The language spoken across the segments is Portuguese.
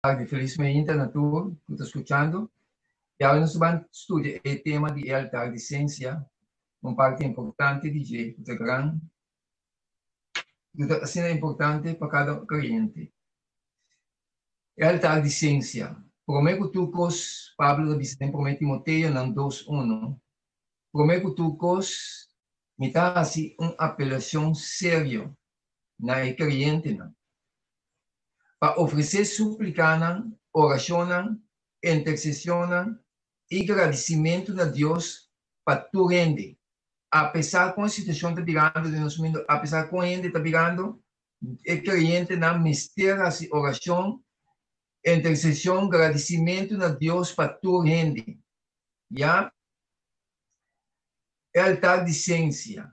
tarde, felizmente, Natur, que está escuchando. Y ahora nos van a estudiar el tema de altar de ciencia, una parte importante de gran, es importante para cada creyente. El altar de ciencia. Prometo tucos, Pablo dice en 1 Timoteo 2:1. Prometo tucos, me está así una apelación serio, na creyente, ¿no? Para ofrecer súplica, oración, intercesión y agradecimiento a Dios para tu rende. A pesar con la situación que está virando de nosso mundo, a pesar con ele está virando, el creyente na misterio de oración, intercesión, agradecimiento a Dios para tu rende. ¿Ya? El altar de ciencia.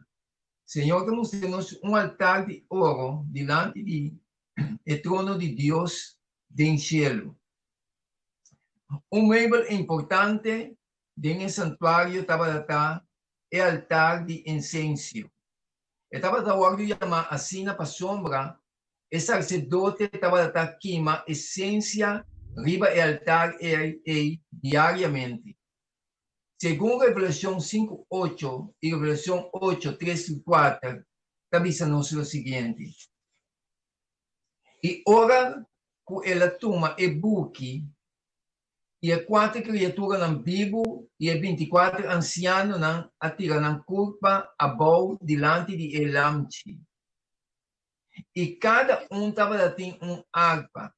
Señor, que nos tenemos un altar de oro delante de el trono de Dios del cielo. Un medio importante en el santuario estaba el altar de incienso. Estaba llamado así para sombra. El sacerdote estaba queima esencia arriba el altar diariamente. Según Revelación 5:8 y Revelación 8:3-4, está diciendo lo siguiente. E ora ela toma e buque e a 4 criaturas não vivo e a 24 ancianos não atiram na culpa a bol delante de Elamchi. E cada estava tendo harpa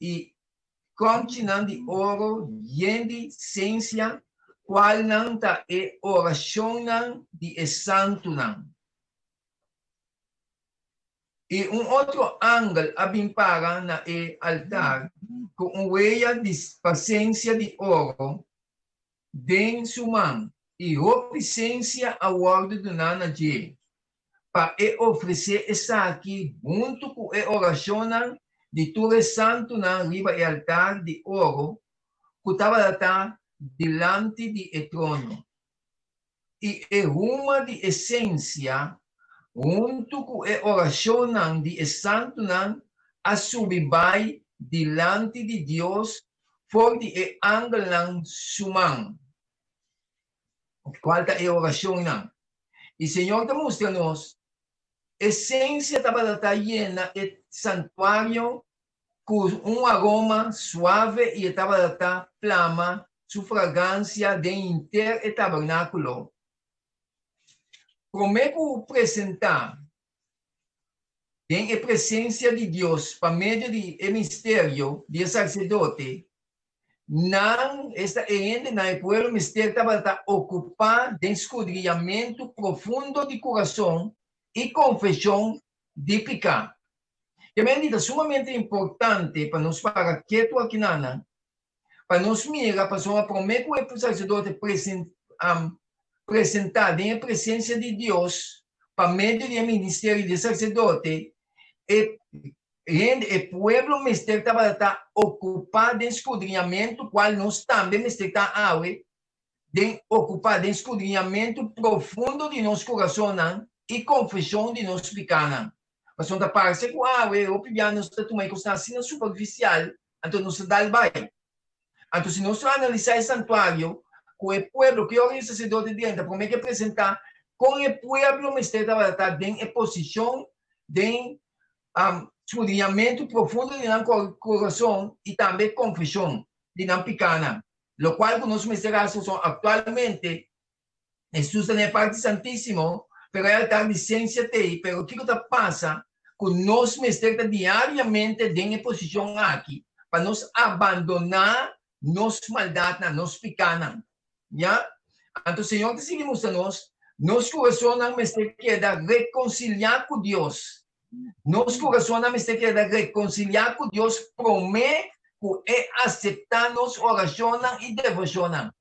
e continente de ouro de ciência qual não está e oração de santo não. E outro ângulo abimpara na altar com huella de paciência de ouro dentro sua mão e obeisência a ordem do Nana J. Para oferecer essa aqui junto com a oração de todo santo na riba do altar de ouro que estava delante do trono. E uma de essência junto com a oração de santo a subir delante de Deus por de ângulo sumang. Qual é a oração não? E o Senhor está mostrando-nos a essência estava llena de santuário com aroma suave e estava flama, sua fragrância de inteiro tabernáculo. Prometo apresentar em a presença de Deus por meio do mistério do sacerdote, não está ainda na povo mistério estava ocupado de escudriamento profundo de coração e confissão de pecado. Que é sumamente importante para nós para quieto aqui para nós mirar para sua promessa o sacerdote apresentar em presença de Deus por meio do ministério de sacerdote o povo mistério estava ocupado de escudriamento qual nós também mistério está de ocupar de escudriamento profundo de nosso coração e confissão de nosso pecado. Mas onde parece que o piano está tomando que está assim superficial, então não se dá o baile. Então se nós analisar o santuário com o povo que o sacerdote dentro, como é que apresentar com o povo mistério estava em posição de escudriamento profundo de nosso coração e também confissão de nosso pecado. Lo qual con los misterios son actualmente Jesús en el parte santísimo, pero hay altar de ciencia te, pero ¿qué pasa con los misterios diariamente en posición aquí para nos abandonar nos maldad, nos pecados? ¿Ya? Entonces, Señor, te seguimos a nos corazón misterio queda reconciliar con Dios. Nos corazón misterio queda reconciliar con Dios, promete que aceptarnos oración y devoción.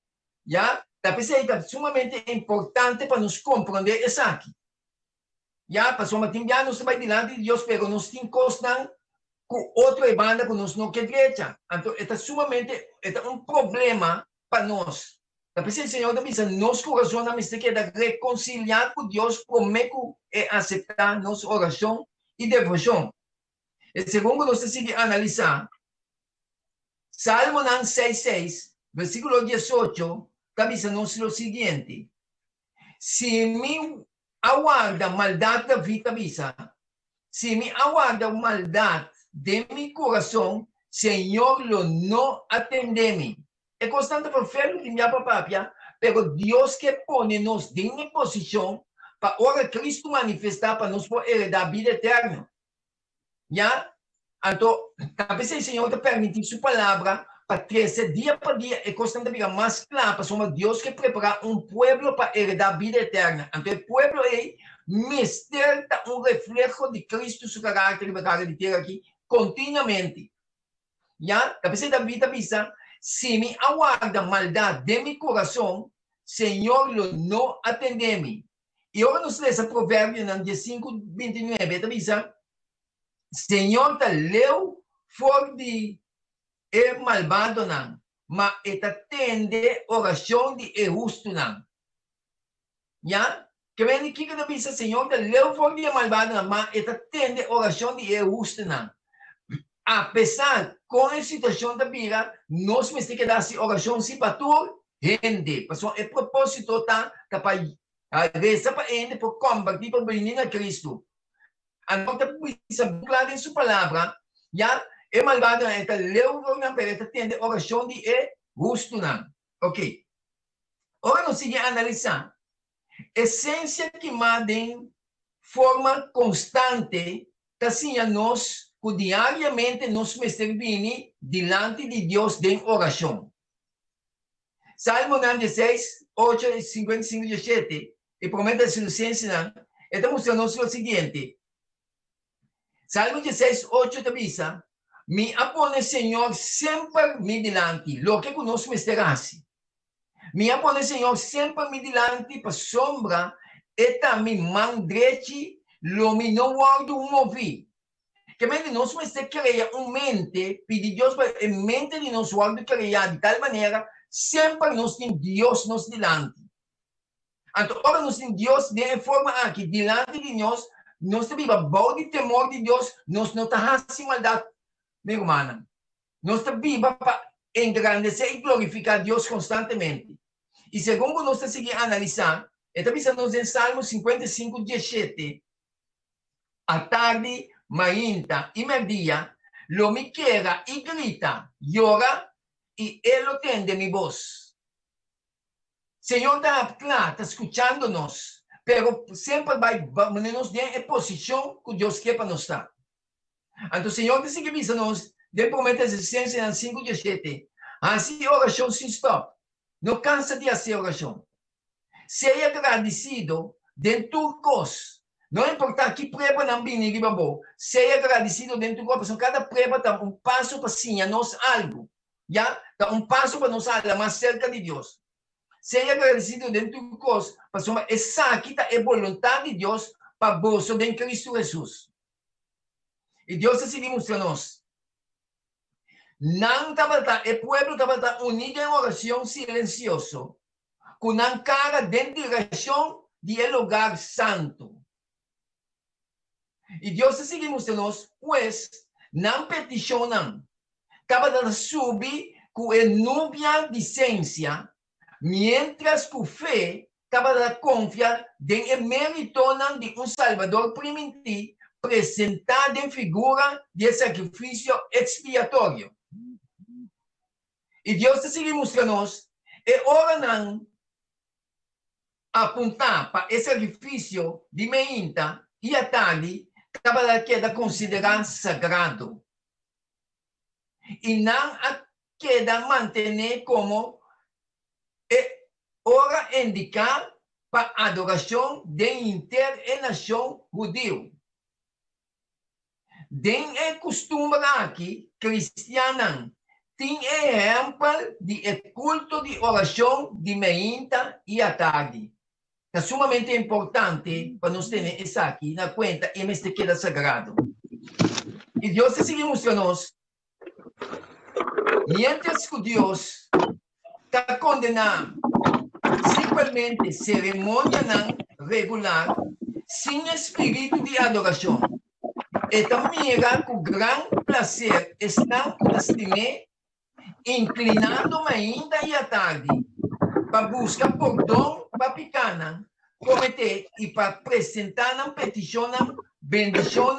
¿Ya? La presencia es sumamente importante para nos comprender eso aquí. Ya, pasó Martín, ya nos va delante de Dios, pero nos tiene cosas con otra banda que nos no quiere derecha. Entonces, esto es sumamente, esto es un problema para nos. La presencia del Señor dice, nos corazón a que queda reconciliar con Dios, promete aceptarnos oración y devoción. El segundo, nos sigue analizar Salmo 6:6, versículo 18, dice lo siguiente. Si me aguarda maldad da vida visa, si me aguarda maldad de mi corazón, Señor lo no atendeme. Es constante por fe de mi papá, pero Dios que pone nos en posición para ahora Cristo manifestar para nos heredar vida eterna. ¿Ya? Entonces, tal vez el Señor te permite su palabra para crecer día por día y constantemente más claro, para somos Dios que prepara un pueblo para heredar vida eterna. Entonces, el pueblo es mister un reflejo de Cristo, su carácter de tierra aquí, continuamente. ¿Ya? Tal vez David avisa, si me aguarda maldad de mi corazón, Señor, lo no atendeme. Y ahora nos lee ese proverbio en el 15:29, te avisa, Señor, te leu for de malvado não, mas atende oração de justo não. Já? Que vem aqui que diz, Senhor, te leu for de malvado não, mas atende oração de justo não. Apesar com a situação da vida, nós temos que dar oração se para tu gente, porque é propósito tá para rezar para ele por combater para venir a Cristo. Então, precisa claro em sua palavra, já? É malvado, é leu não, mas atende oração de justo não. Ok. Agora nós seguimos a analisar. Essência que em forma constante, assim nós diariamente nos servimos diante de Deus em oração. Salmo 16, 8, 55, 17, e promete a Lucência, está mostrando o seguinte. Salmo 16, 8 te avisa, me apone Senhor sempre me dilante, lo que conosco me esterase. Me apone Senhor sempre me dilante, para sombra, eta mi mão direita, lo me não guardo movi. Que mente nós me cria mente, pedir Deus para a mente de nós guardo criar de tal maneira, sempre nós temos Deus nos dilante. Então, agora nós temos Deus de forma aqui, dilante de nós, nós temos o de temor de Deus, nós não estamos assim maldade, minha irmã. Nós estamos para engrandecer e glorificar Deus constantemente. E segundo nós seguimos a analisar, estamos em Salmo 55, 17. À tarde, mainta e meia-dia, lo me queda e grita, llora, e ele atende minha voz. Senhor está escutando-nos, pero sempre vai nos dar a posição que Deus quer para nós estar. Então, o Senhor diz que nos de promete a existência em 5:17. Assim, oração sem stop. Não cansa de fazer oração. Seja agradecido dentro dos. Não importa que prova não venha, seja agradecido dentro do corpo. Cada prova dá passo para sim a nós algo. Já? Dá passo para nós algo mais cerca de Deus. Seja agradecido dentro do corpo. Para essa aqui é a vontade de Deus para vós em Cristo Jesus. E Deus assim demonstra nós. Não estava o povo estava unido em oração silencioso, com a cara dentro da direção do lugar santo. E Deus assim demonstra nós, pois, não peticionam, estava subir com a nuvem de ciência, mientras com fé estava confiar em mérito de Salvador primitivo, presentado em figura de sacrifício expiatório. E Deus assim mostra-nos, e ora não apontar para esse sacrifício de meinta e a tarde, estava queda considerar sagrado. E não a queda manter como ora indicar para a adoração de internação judeu. Den é costume aqui, cristiana, tem exemplo de culto de oração de meinta e à tarde. É sumamente importante para nós ter isso aqui na conta e neste queda sagrado. E Deus assim mostra-nos, mientras que Deus está condenando simplesmente cerimônia não regular, sem espírito de adoração. E também com grande prazer estão estimando inclinando-me ainda e à tarde, para buscar perdão para picana, cometer e para apresentar na petição, bendição,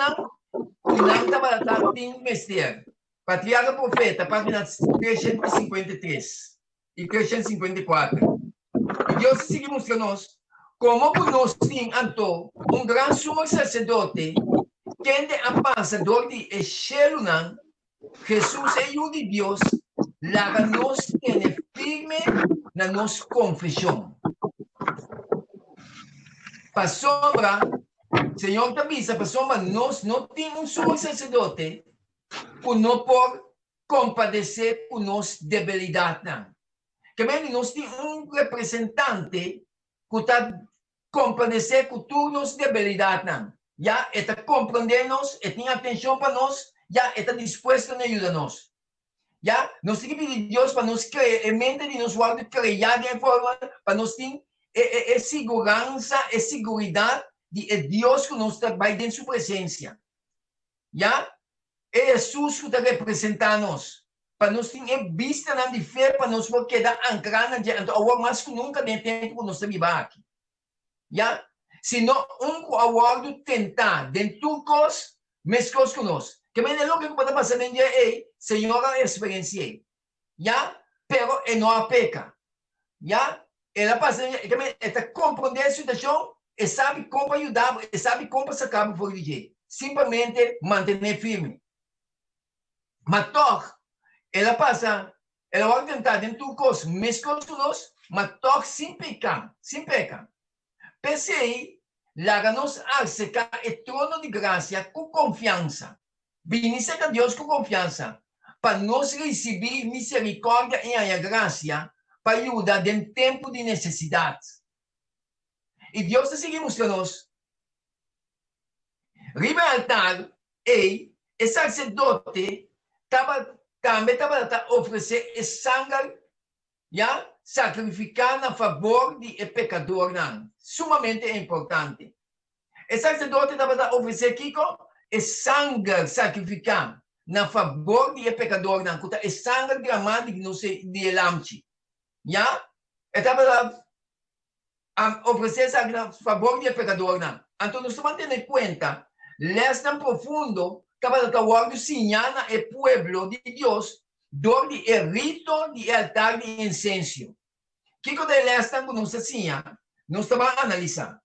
unanta para estar em mestre. Patriarca Profeta, página 353 e 354. E Deus sigue mostrando-nos como nós temos grande sumo sacerdote, que é ambassador de Eshelo, Jesus é o de Deus, lá nos tem firme na nossa confissão. Para sombra, Senhor te avisa, para sombra, nós não temos sumo sacerdote, por não por compadecer com nossa debilidade. Que bem, nós temos representante que está compadecer com todas nossas debilidades. Já está compreendendo-nos, tem atenção para nós, já está disposto a ajudar-nos. Já, nós temos que pedir a Deus para nos criar, em mente de nos guardar, criar de forma, para nós ter segurança e segurança de Deus que nos vai em sua presença. Já, é Jesus que está representando-nos. Para nós ter vista na diferença, para nós quedar ancrados diante, agora mais que nunca tem tempo para nós viver aqui. Já, se não aguardo tentar, dentro dos mescos conosco. Que bem, é o que pode passar em dia é, Senhora, experienciei. Já, pero não a peca. Já, ela passa, que bem, ela compreende a situação, e sabe como ajudar, e sabe como sacar fora de jeito. Simplesmente manter firme. Mas, ela passa, ela vai tentar dentro dos mescos conosco, mas sem pecar, sem pecar. Pensei, larga-nos acerca o trono de graça com confiança. Viniste a Deus com confiança, para nós receber misericórdia e a graça, para ajudar em tempo de necessidade. E Deus está seguindo nós. Riba altar, o sacerdote também estava oferecendo sangue, já, sacrificar a favor de pecador, não. Sumamente importante. O sacerdote estava oferecendo sangue sacrificar na favor de pecador, não. É sangue dramático de lamchi. Já? Estava oferecendo sangue na favor de pecador, não. Então, nós estamos tendo conta, lestan profundo, estava guardando sinhana e pueblo de Deus, donde el rito de altar de incenso. ¿Qué cosa de lestan que nos hacía? Nos estaba analizando.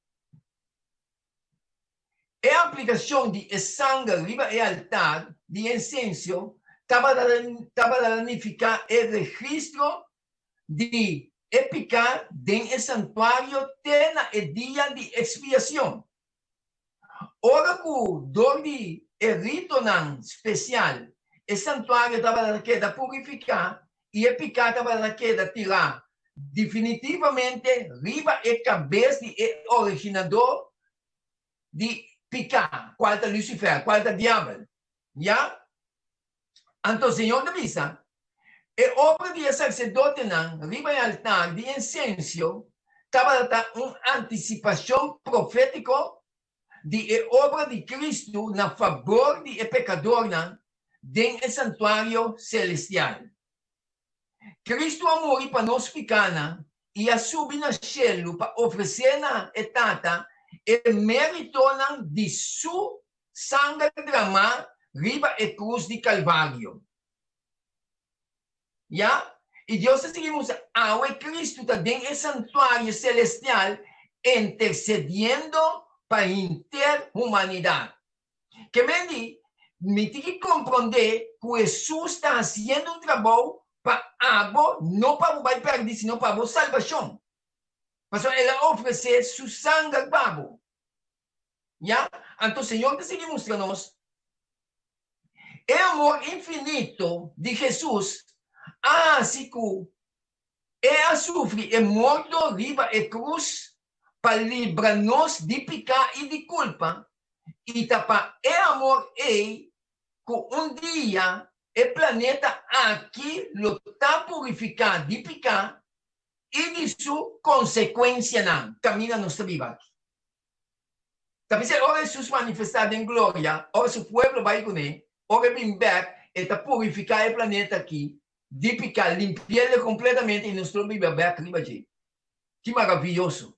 A aplicação de sangue arriba e altar de incenso estava a danificar o registro de epicar dentro do santuário até o dia de expiação. Ora, com dor de rito especial, o santuário estava a queda purificar e epicar estava a queda tirar definitivamente riba e cabeça de originador de picar, qual é Lucifer, qual é o diabo. Já? Então, o Senhor te avisa, a obra de sacerdote, riba e altar de incenso, estava uma antecipação profética de obra de Cristo na favor de pecador dentro do santuário celestial. Cristo morreu para nós picar e a subir no céu para oferecer na etapa e mérito de seu sangue derramado riba e cruz de Calvário. Já? E Deus seguimos a Cristo dentro do santuário celestial intercediendo para a interhumanidade. Que me tem que compreender que Jesus está fazendo um trabalho para água, não para vai perder, senão para a salvação. Mas ela oferece seu sangue para você. Já? Então, o Senhor está seguindo mostrando-nos o amor infinito de Jesus, assim que a sofrer e morto riba e cruz para livrar-nos de pecado e de culpa. E para o amor que dia o planeta aqui está purificado de pecado e de sua consequência caminha nossa vida. Talvez ora Jesus manifestado em glória, ora seu povo vai com ele, ora vem back, está purificar o planeta aqui, de picar, limpiarle completamente y nuestro Biblia ve arriba allí. Qué maravilloso.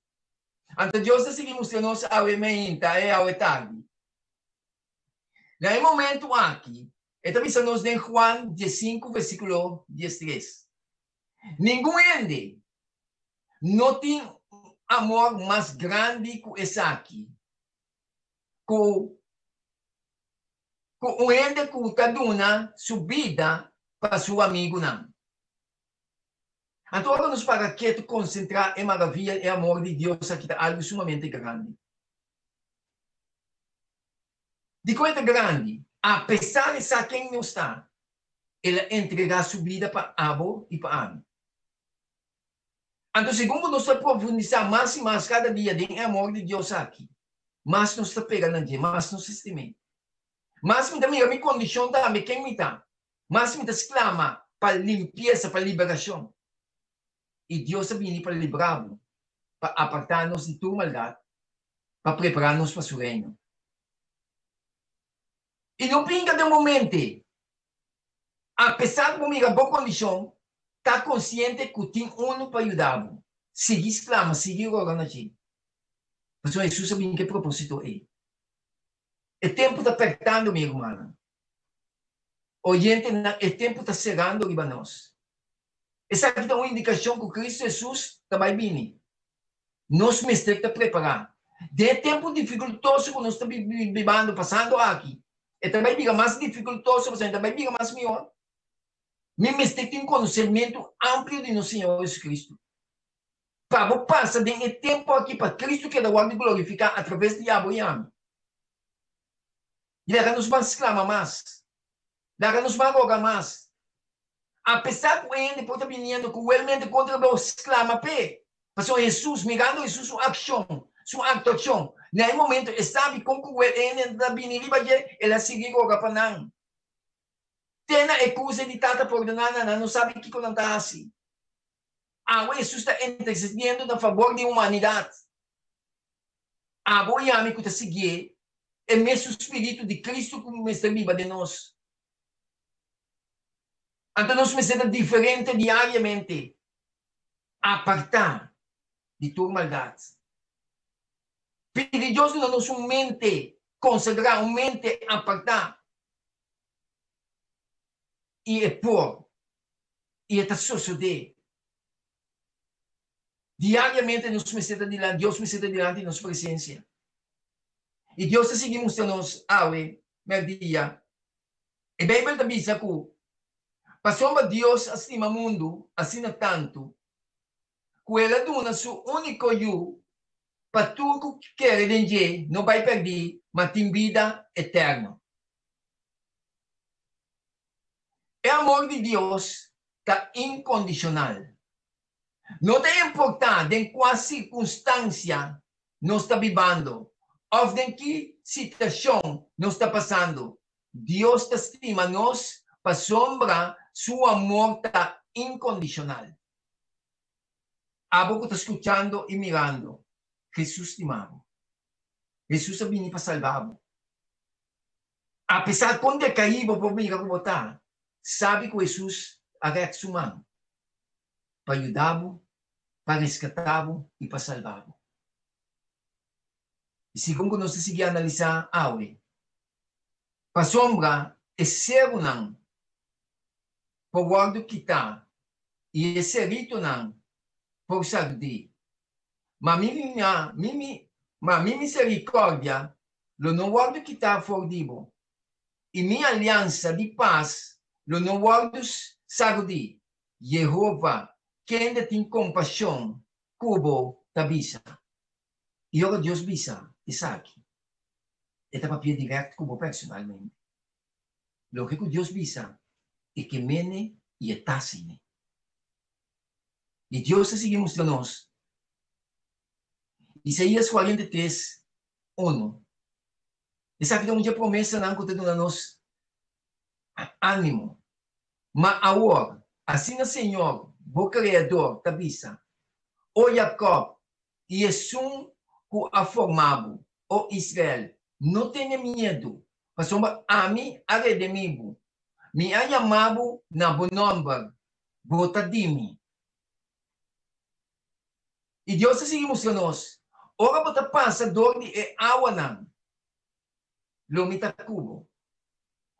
Antes Dios seguimos que nos avementa a tarde. En el momento aquí, esta visa nos de Juan 15, versículo 13. Ningún ende no tiene amor más grande que esse aqui. Com um ende que cada uma sua vida para seu amigo não. Então, nos para que tu concentrar em maravilha e amor de Deus aqui é algo sumamente grande. De coisa grande, apesar de ser quem não está, ele entregar sua vida para Abo e para Ami. Então, segundo nós aprofundizar mais e mais cada dia de amor de Deus aqui, mais nós está pegando aqui, mais nós estimamos. Mas me também a minha condição também quem me dá. Mas me exclama para limpeza, para liberação. E Deus vem para livrar-nos, para apartar-nos de tua maldade, para preparar-nos para o seu reino. E no pinga de momento, apesar de minha boa condição, está consciente que tem um para ajudar. Seguir exclama, seguir orando aqui. Mas Jesus sabe que propósito é. O tempo está apertando, minha irmã. Oyente, o tempo está chegando para nós. Essa aqui é uma indicação que Cristo Jesus também vem. Nós me estamos preparando. De tempo dificultoso que nós estamos vivendo, passando aqui. E também fica mais dificultoso, mas também fica mais melhor. Me tem um conhecimento amplo de nosso Senhor Jesus Cristo. Para passar de tempo aqui para Cristo que dá de glorificar através de Abraham. E lá nos vai exclamar mais. Lá nos vai rogar mais. Apesar que ele pode estar vindo cruelmente contra o exclama pé. Mas Jesus, mirando Jesus, sua atuação. Nesse momento, sabe como cruel ele está vindo, ele seguir rogar para não. Tem a excusa de tata por não sabe o que não está assim. Jesus está intercedendo a favor da humanidade. Agora, amigo, está seguindo. É mesmo o Espírito de Cristo que está viva de nós. Então, nós precisamos diferente diariamente. Apartar de tua maldade. Pedir Deus na nossa mente, consagrar uma mente apartar. E expor. E está suceder. Diariamente, nós precisamos de Deus precisa diante de nossa presença. E Deus está seguindo nos awe, meu dia. E a Bíblia também diz que passou Deus acima do mundo, assim tanto, que ele dona seu único eu, para tudo que quer de não vai perder, mas tem vida eterna. O amor de Deus está incondicional. Não tem importância em qual circunstância nós está vivendo. Ou em que situação nos está passando. Deus te estima nós para sombra, seu amor está incondicional. Abo que está escutando e mirando, Jesus estimado. Jesus vem para salvar. Apesar de quando caímos por mim, como está, sabe que Jesus agarra sua mão para ajudar, para resgatar e para salvar. E segundo nós seguimos a analisar, para sombra, é ser não, por guardo que está, e é ser rito não, por saúde. Mas minha misericórdia, lo não guardo que está for dibo, e minha aliança de paz, lo não guardo saúde. Jeová, quem tem compaixão, cubo tabisa. E agora Deus bisa. Isaac, esta papel direto como personalmente. Lo que Deus visa é que mene e etasine. E Deus sigue mostrando-nos. Isaías 43, 1. Essa aqui é uma promessa não que dá nos ânimo. Mas agora, assim o Senhor, o Criador, tabisa, o Jacob, e é que a formado, o Israel, não tenha medo, mas a mim a redimido, me a chamado na bom nome, Bota dimi. E Deus assim mostrou-nos. Ora bota passa dor de água não. Lomita cubo.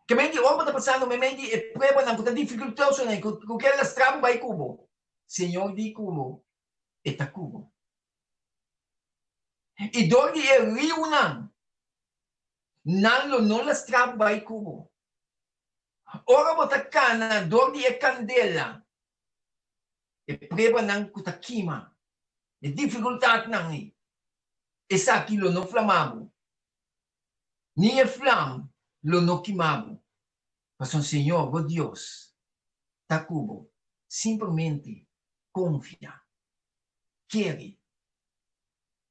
Que mendi ora bota passando me mendi prova não, com dificuldade não, com que ela estrabo vai cubo. Senhor di cubo. Eta cubo. E dor de rio não. Não não la estrabo vai cubo. Ora bota cana dor de candela. E prova não com ta quima. E dificuldade não é. Essa aquilo não flamavo. Ni flam lo no quimavo. Mas o Senhor, o Deus, está cubo. Simplesmente confia. Quer.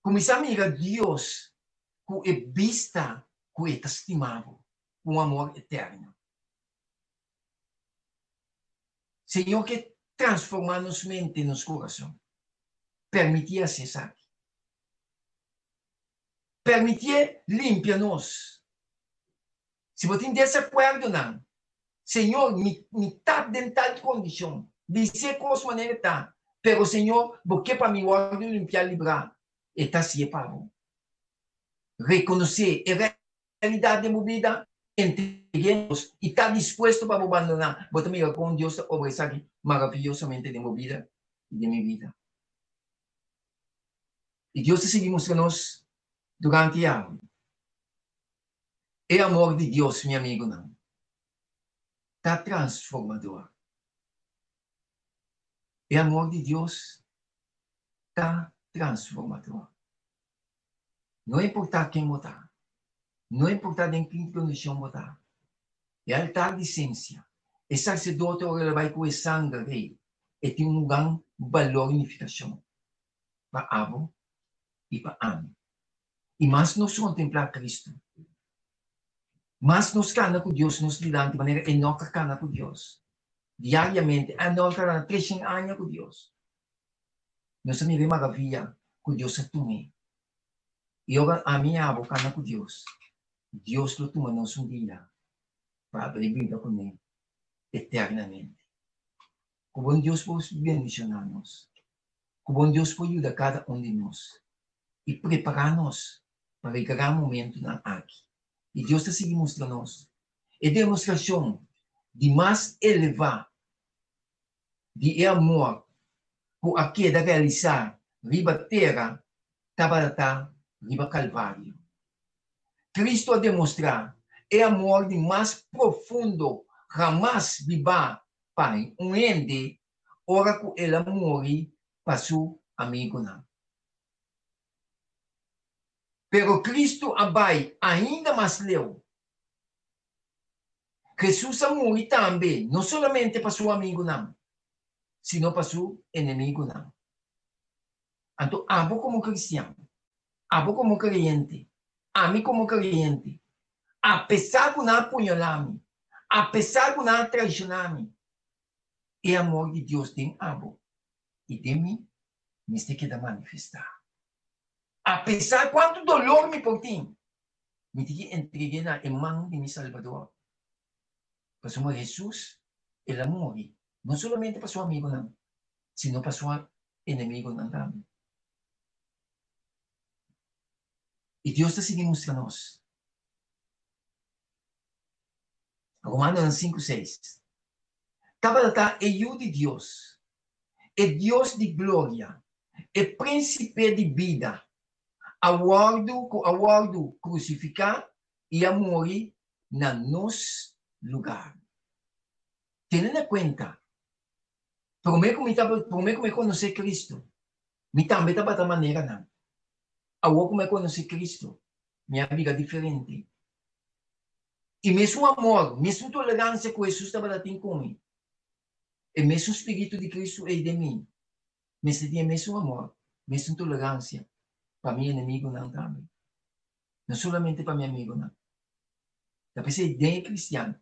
Começar a mirar Deus com é vista, com é estimado, com amor eterno. Senhor, que transformar nos mente e nos coração. Permitir acessar. Permitir limpia-nos. Se você tem desacordo, não. Senhor, me está em tal condição. Dizer qual maneira está. Pero, Senhor, porque para mim, o limpar, livrar, está se pago. Reconhecer a realidade de minha vida, entreguemos e está disposto para abandonar. Bota amiga com Deus, obra aqui maravilhosamente de minha vida e de minha vida. E Deus seguimos com nós durante a ano. É amor de Deus, meu amigo, não. Está transformador. É amor de Deus. Está transformador. Não importa quem votar. Não importa em que condição votar. É altar de ciência. É sacerdote ou ele vai com o sangue rei. E tem um grande valor e unificação. Para abo e para ano. E mais nós contemplar Cristo. Mas nos cana com Deus, nos lidamos de maneira enoca cana com Deus. Diariamente, enoca 300 anos com Deus. Nós me vemos maravilha com Deus a tume. E agora a minha abo cana com Deus. Deus lo toma nos um dia para abrir vida com Ele eternamente. Que bom Deus possa bendicionar-nos. Que bom Deus possa ajudar cada de nós e preparar-nos para o grande momento na aqui. E Deus está seguindo mostrando-nos. É demonstração de mais elevar de amor por aqui de realizar riba terra, tabarata, riba calvário. Cristo a demonstrar é amor de mais profundo, jamais viva pai, ende, ora que ele morre para seu amigo não. Pero Cristo abai ainda mais leu. Jesus morreu também, não somente para seu amigo não, sino para seu inimigo não. Então, abo como cristiano, abo como crente, a mim como crente, apesar de não apunhalar-me, apesar de não traicionar-me, é amor de Deus tem abo e de mim, me tem que manifestar. Apesar de quanto dolor me portem, me tem que entregar na mão de meu Salvador. Para o Jesus, ele morre, não somente para seu amigo, não, sino para seu inimigo não também. E Deus está seguindo mostrando nós. Romanos 5:6. Tabarata é o de Deus, é Deus de glória, é príncipe de vida, aguardo crucificar e a morrer na nosso lugar. Tendo em conta, para mim como conhecer Cristo, me também está da maneira não. Agora como conhecer Cristo, minha vida é diferente. E mesmo amor, mesmo tolerância que Jesus estava tendo comigo, e mesmo o Espírito de Cristo é de mim, mas tem mesmo amor, mesmo tolerância para meu inimigo não também. Não somente para meu amigo não. Depois é de cristiano,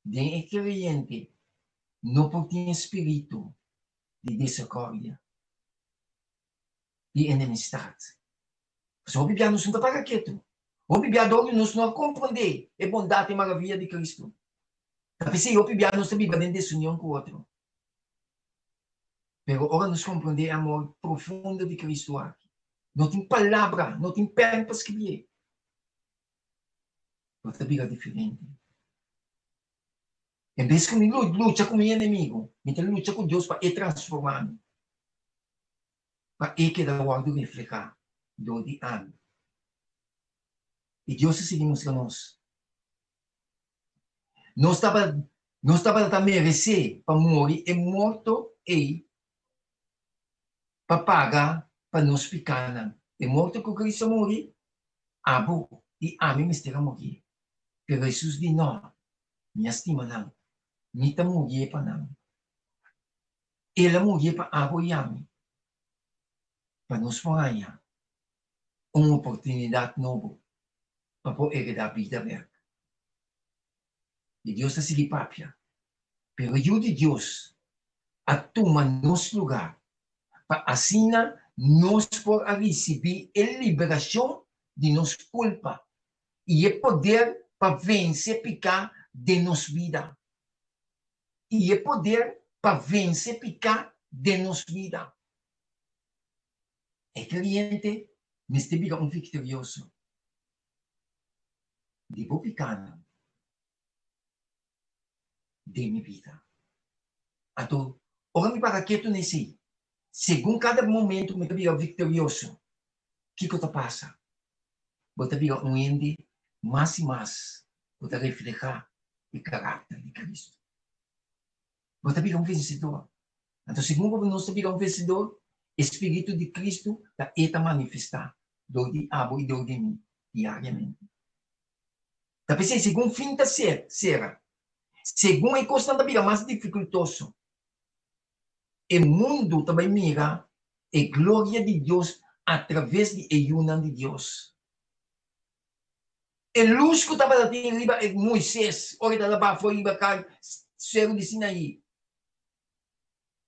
de crente, não por ter espírito de discórdia, de enemistade. Se o Bíblia nos não para quieto, o Bíblia nos não compreender a bondade e maravilha de Cristo. Depois é o Bíblia nos vive em desunião com o outro. Pero ahora nos comprende o amor profundo de Cristo aqui. Não tem palavra, não tem perna para escrever. Outra vida diferente. Em vez que me luta com o meu inimigo, me luta com Deus para transformar. Para que da hora de refletir do de ano. E Deus seguimos a nós. Nós estava a merecer para morrer e morto e para pagar para nós ficar. E morto que Cristo morrer, abo e a mim me estava morrer. Pero Jesus disse, não, me estima não. Me está morrer para não. Ele morrer para abo e a mim. Para nos ganhar uma oportunidade nova para poder herdar a vida verga. E Deus está seguindo papia. Pero eu de Deus a toma nosso lugar para assim nós por receber a liberação de nossa culpa e o poder para vencer o pecado de nossa vida. E o poder para vencer o pecado de nossa vida. É cliente, neste vida vitorioso. Devo pecar de minha vida. Então, ora me para quieto nesse. Segundo cada momento me vida vitorioso, o que que passa? Você vida ende mais e mais para refletir o caráter de Cristo. Você vida vencedor. Então, segundo nós vida vencedor, Espírito de Cristo está manifestar do diabo e do de mim diariamente. Tapi segundo fim da será, segundo a coisa da vida mais dificultoso, o mundo também mira a glória de Deus através de ayuda de Deus. A luz que estava a ter riba é Moisés, hora da lava foi riba cá, céu de Sinaí.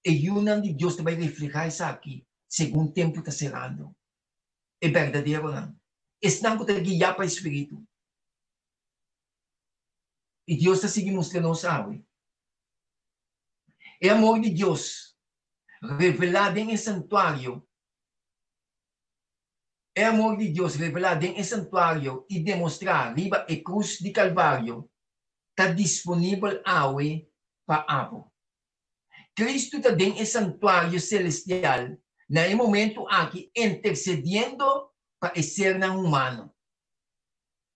A ayuda de Deus também refletir isso aqui, segundo o tempo está cerrando. É verdadeiro, não? Estão que guiar para o Espírito. E Deus está seguindo mostrando sabe. É amor de Deus revelado em santuário. É amor de Deus revelado em santuário e demonstrar riba a cruz de Calvário está disponível para abo. Cristo está em santuário celestial na momento aqui intercedendo para ser humano.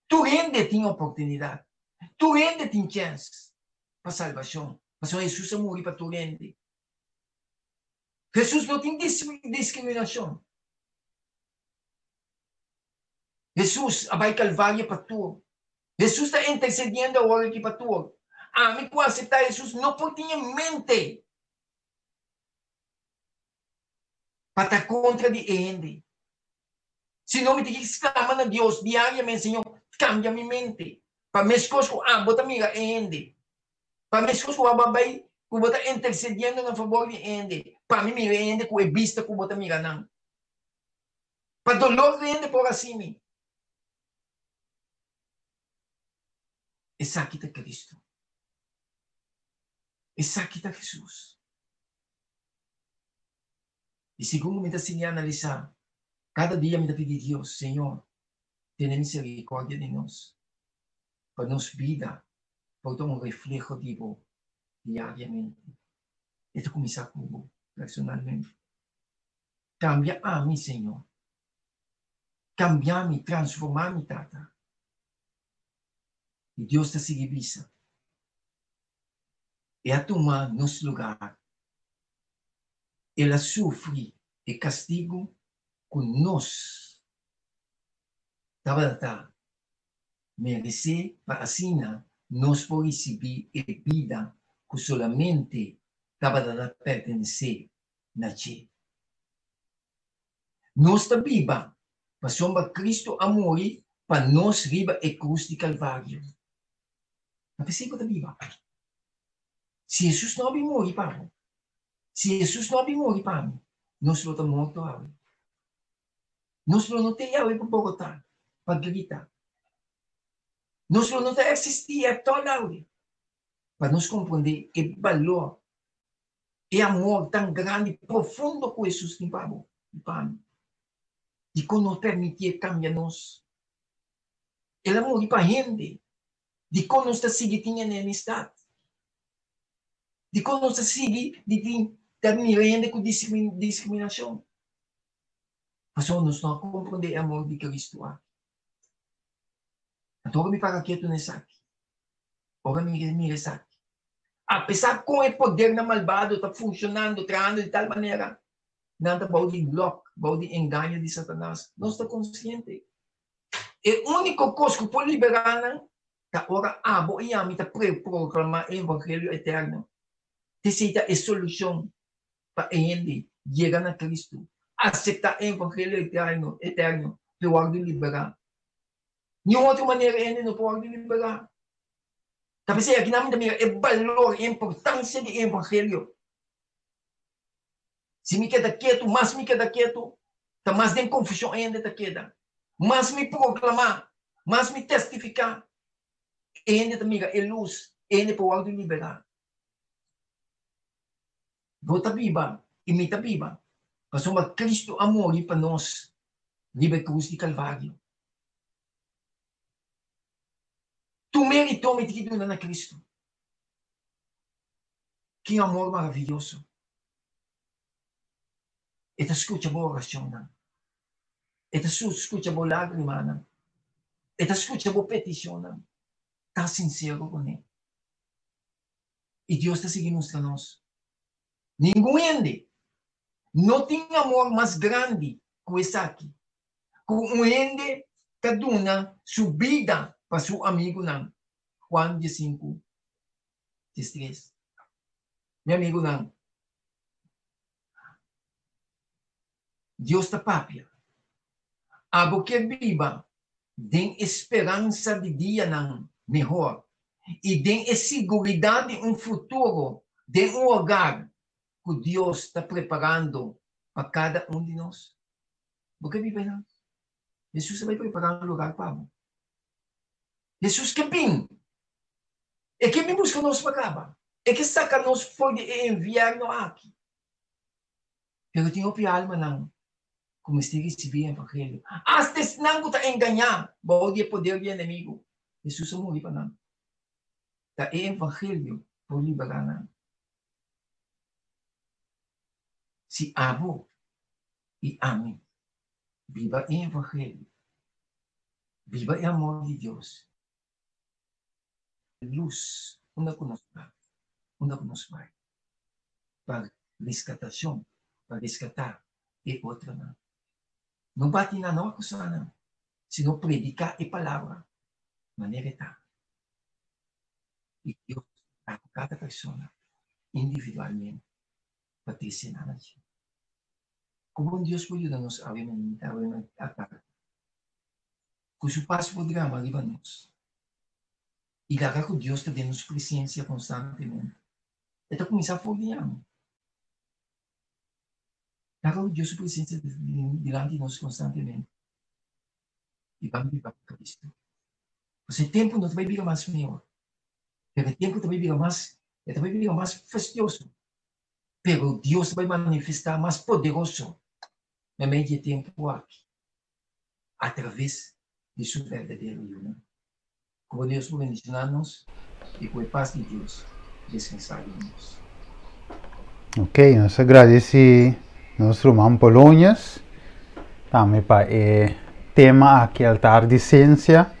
Tu ainda tem oportunidade. Tu ainda tem chance para salvação. Mas Jesus morreu para tu ainda. Jesus não tem discriminação. Jesus vai Calvário para tu. Jesus está intercedendo agora aqui para tu. A mim, com aceitar Jesus, não pode ter mente para estar contra de ele. Se não me tem que exclamar a Deus diariamente, Senhor, cambia minha mente. Para me escolher, bota amiga ele. Para me escolher, babay, que bota intercedendo na favor de ele. Para mim, mira ele, que é vista que bota amiga não. Para dolor de ele por assim. Essa aqui está Cristo. Essa aqui está Jesus. E segundo me está assim analisar, cada dia me está pedindo Deus, Senhor, tenha misericórdia de nós. Para nos vida, para ter reflejo divo diariamente. Isso começar comigo, personalmente. Cambia a mim, Senhor. Cambiar-me, transformar-me, tata. E Deus está seguindo isso. E a tomar nosso lugar. Ela sofre o castigo com nós. Estava merecer para assim nós por receber a vida que solamente estava a pertencer na Tchê. Nós está viva para sombra Cristo a morrer para nós riba a cruz de Calvário. A pessoa está viva. Se Jesus não vai morrer para mim, se Jesus não vai morrer para mim, nós não estamos mortos agora. Nós não temos agora para Bogotá, para gritar. Nós não temos existir a toda hora para nos compreender o valor E amor tão grande, profundo que Jesus tem para nós. E que nos permitir cambiar-nos. Ele amor para a gente. De que nos está seguindo na amistade. De que nos está seguindo de terminar com discriminação. Mas nós não compreendemos o amor de Cristo. Então, me para quieto nessa aqui. Agora me aqui. Apesar que o poder na malvado está funcionando, trabalhando de tal maneira, não está para de bloco, para de engano de Satanás. Não está consciente. E a única coisa que pode liberar é ora abo e a mim está proclamar o evangelho eterno. Essa é a solução para ele chegar a Cristo. Aceitar o evangelho eterno, pode liberar. Nenhuma outra maneira ele não pode liberar. Tapi saya namin também é valor, a importância do evangelho. Se me queda quieto, mais me queda quieto, tá mais tem confusão ainda tá queda. Mais me proclamar, mais me testificar, ainda também é luz, ainda pode liberar. Vota viva, imita viva. Mas uma Cristo amor para nós, livre cruz de Calvário. Tu meritou me que na Cristo. Que amor maravilhoso. E te escucha a oração. E te escucha a lágrima. E te escucha a petição. Está sincero com ele. E Deus está seguindo nós. Ninguém não tem amor mais grande que esse aqui. Com um ende que dona sua vida para seu amigo. Juan 15, 13. Meu amigo, Deus está papia. Abo que viva, tem esperança de dia melhor. E tem segurança de um futuro, de um lugar que Deus está preparando para cada um de nós. Porque vive não? Jesus vai preparar um lugar para nós. Jesus que vem. É que me busca nós para cá. É que saca nós pode enviar nós aqui. Pero tem outra alma não. Como se receber o evangelho. Hasta se não está enganar, pode poder do inimigo. Jesus morreu para nós. Tá o evangelho por liberar nós. Se amo e ame, viva o evangelho. Viva o amor de Deus. Luz, uma conosco vai. Para resgatação, para resgatar e outra não. Não bate na não acusar não. Sino predicar a palavra. Maneira está. E Deus está com cada pessoa individualmente para te ensinar a gente. Como Deus pode nos alimentar, com seu passo programa alimentar-nos. E lá que Deus está dando presença constantemente. Então começar a folhear. Lá que Deus presença diante de nós constantemente. E vamos viver para Cristo. Porque o tempo não vai virar mais melhor. O tempo também vira mais fastidioso. Pero Deus vai manifestar mais poderoso no meio de tempo aqui. Através de seu verdadeiro eu. Como Deus vai ensinar-nos e com a paz de Deus descansar em nós. Ok, nós agradecemos nosso irmão Polônias. Também para o tema aqui, altar de ciência.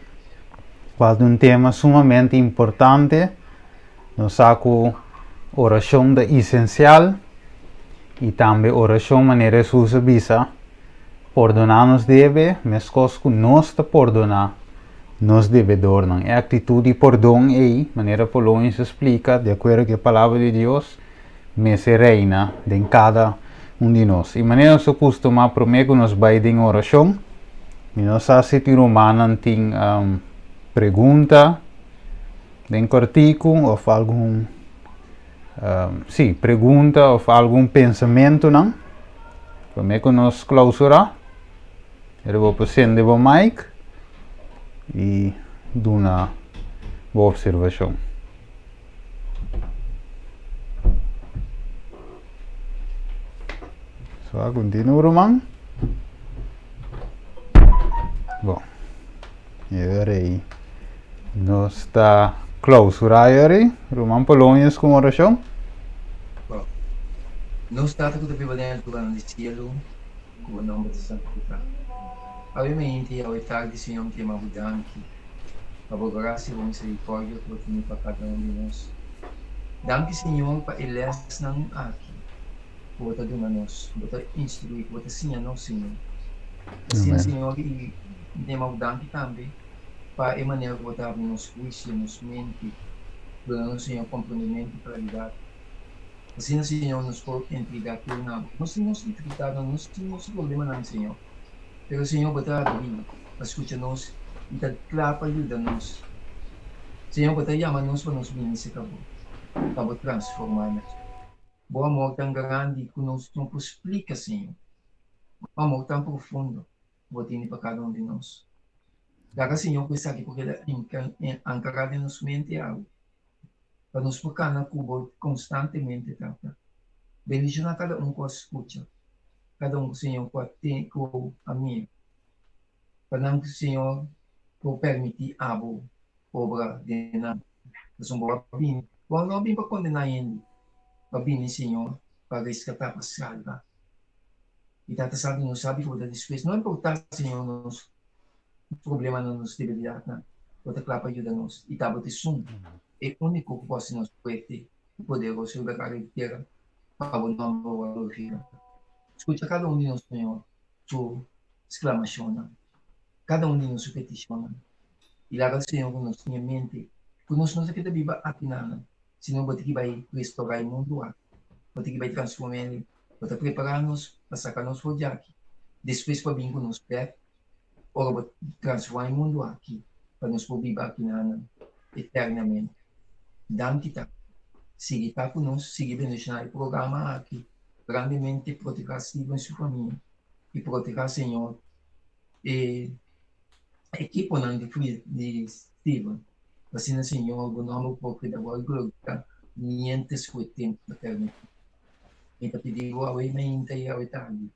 Qual é um tema sumamente importante. Nós saco oração da essencial e também oração maneira Jesus avisa. Perdonar nos deve, mas coisas que nós te perdonar, nos devedor. A atitude de perdão é, maneira Polônias explica, de acordo com a palavra de Deus, me se reina em cada um de nós. E maneira se costuma primeiro nos vai em oração. E nós se humana tem pergunta, em artigo ou algum pergunta ou algum pensamento, não? Primeiro nós clausurar. Eu vou acender o mic e dar uma boa observação. So, continuo, Roman. Bom, aí nós está clausurar aí, Roman Polônias com oração. Bom, nós está tudo prevalente durante o cielo, com o nome de Santo Puta. Obviamente, ao tarde, Senhor, que é uma mudança, a boa graça e a misericórdia que eu para cada de nós. Danke, Senhor, para eles não aqui. Bota de nós, bota instruir, bota sim a nós, Senhor. Assim, Senhor, e demos danke também para a maneira que botava nos juízos, nos mente, dando, Senhor, compreendimento e claridade. Assim, Senhor, nos pode entregar tudo na nós temos dificuldade, nós temos problema não, Senhor. Pero, Senhor, bota a vida, escuta-nos e dá claro para ajudar-nos. Senhor, bota chama-nos para nos ministrar, para transformar-nos. Bom amor tão grande que nós não explica, Senhor. Um amor tão profundo, botando para cada de nós. Daga, Senhor, que está aqui porque ele ancorado em nossa mente algo. Para nos focar na cubo constantemente, trata. Bendicionar cada que escuta. Cada Senhor, que tem a mim. Para que, Senhor, que permitir a obra de nós. Nós vamos vir. Quando não vim para condenar ele, para vir, Senhor, para resgatar para salvar. E tata sabe, não sabe que depois. Não importa, Senhor, nos problema não nos debilidade, não. Outra clapa ajuda-nos. E estava de som. É o único que pode nos poder você da carreira para o nome do glorificar. Escuta cada de nós, Senhor, sua exclamação. Cada de nós sua petição. E lá, Senhor, com nossa mente, que nós não sabemos viver aqui nada. Senão, você que vai restaurar o mundo, você que vai transformar ele, você preparar-nos para sacar-nos fora aqui. Depois, para vir com nos pés, ou para transformar o mundo aqui, para nos viver aqui nada, eternamente. Danke, siga para conosco, siga beneficiar o programa aqui, grandemente proteger Steven e sua família, e proteger, Senhor, e a equipe de Steven. Assim, Senhor, o nome pouco da glória, nientes foi tempo da eternidade. Então, pediu ao mente e ao tarde,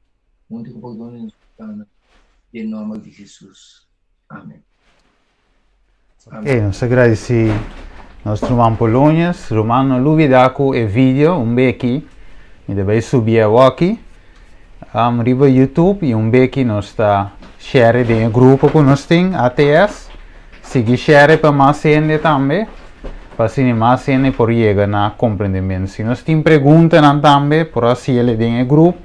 muito que perdão nos pecado, em nome de Jesus. Amém. Ok, nós agradecemos nosso irmão Polônias, Romano Luvidaco e vídeo, aqui, e depois subir aqui, riba YouTube, e aqui nós está share de grupo que nós temos, ATS, seguir share para mais gente também, para assim mais gente por chegar na compreendimento. Se nós temos perguntas também, por assim ele tem grupo,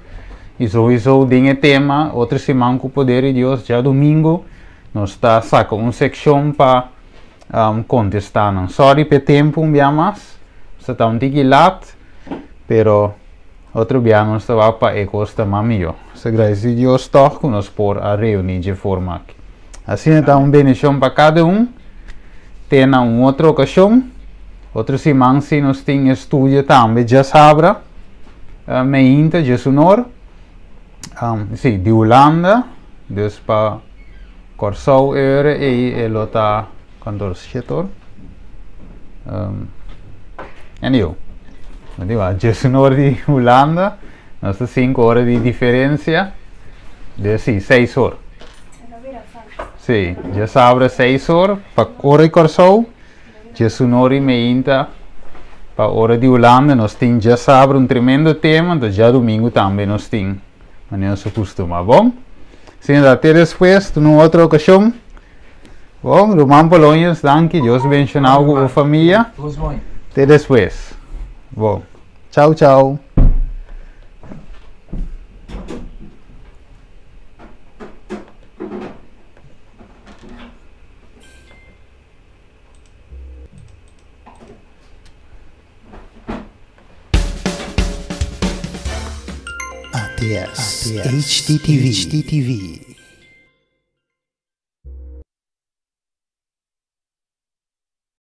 e sowieso tem tema, outra semana com o poder de Deus, já domingo, nós está sacando seção para contestar. Sorry pelo tempo, mais, se está lado, pero outro dia nós estava para ecosta melhor. Se agradece a Deus que nós por a reunir de forma aqui. Assim então, bendição para cada tem uma outra ocasião, outra semana se nós temos estúdio também, já sabe, meinta, já sonor, sim, de Holanda, dus para Corsou, Eure e Lota Cantor Schetor. En eu, já sonor de Holanda, nós temos 5 horas de diferença, de sim, 6 horas. Sim, já sabe 6 horas, para hora de Corsou, já sonor e meinta, para hora de Holanda, nós temos já sabe tremendo tema, então já domingo também nós temos. Mas não se costuma, bom? Sim, até depois, numa outra ocasião. Bom, Romano Polônias, danke, Deus abençoe a família. Até depois. Bom, tchau, tchau. ATS HTTV